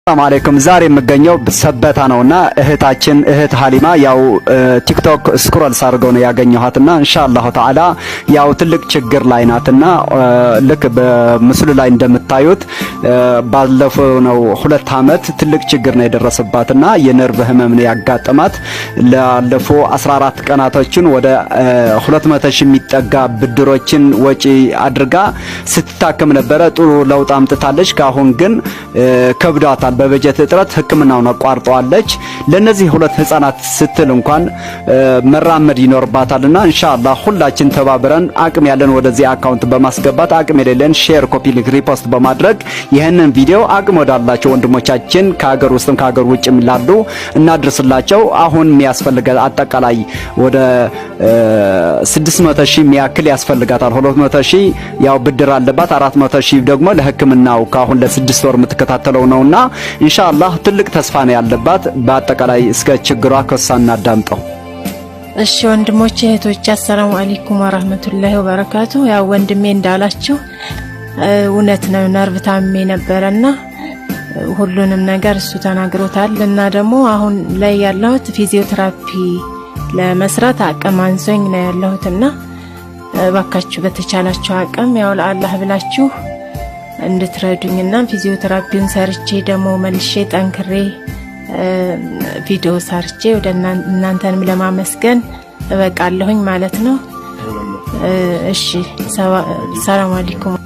ሰላም አለይኩም ዛሬ የምገኘው ሰበታ ነውና እህት ሀሊማ ያው ቲክቶክ ስክሮል ሳርገው ነው ያገኘኋትና ኢንሻአላህ ተዓላ ያው ትልቅ ችግር ላይ ናትና ልክ በምስሉ ላይ እንደምታዩት ባለፈው ነው 2 አመት ትልቅ ችግር ነው የደረሰባትና የነርቭ ህመም ነው ያጋጠማት ላለፉ 14 ቀናቶችን ወደ 200 ሺህ የሚጠጋ ብድሮችን ወጪ አድርጋ ስትታከም ነበር ጥሩ ለውጥ አምጥታለች ካሁን ግን ከብዳታል በበጀት እጥረት ህክምናውን አቋርጧለች ለነዚህ ሁለት ህፃናት ስትል እንኳን መራመድ ይኖርባታልና ኢንሻአላህ ሁላችን ተባብረን አቅም ያለን ወደዚህ አካውንት በማስገባት አቅም የሌለን ሼር ኮፒ ሊንክ ሪፖስት በማድረግ ይሄንን ቪዲዮ አቅም ወዳላቸው ወንድሞቻችን ከሀገር ውስጥም ከሀገር ውጭም ላሉ እናድርስላቸው አሁን የሚያስፈልገው አጠቃላይ ወደ 600 ሺህ የሚያክል ያስፈልጋታል 200 ሺህ ያው ብድር አለባት 400 ሺህ ደግሞ ለህክምናው ካሁን ለ6 ወር የምትከታተለው ነውና ኢንሻአላህ ትልቅ ተስፋ ነው ያለባት በአጠቃላይ እስከ ችግሯ ከሳና ዳምጠው እሺ ወንድሞቼ እህቶቼ አሰላሙ አለይኩም ወራህመቱላሂ ወበረካቱ ያው ወንድሜ እንዳላችሁ እውነት ነው ነርቭ ታሜ ነበርና ሁሉንም ነገር እሱ ተናግሮታል እና ደግሞ አሁን ላይ ያለሁት ፊዚዮቴራፒ ለመስራት አቅም አንሶኝ ነው ያለሁትና ባካችሁ በተቻላችሁ አቅም ያው ለአላህ ብላችሁ እንድትረዱኝና ፊዚዮቴራፒውን ሰርቼ ደግሞ መልሼ ጠንክሬ ቪዲዮ ሰርቼ ወደ እናንተንም ለማመስገን እበቃለሁኝ ማለት ነው። እሺ ሰላም አለይኩም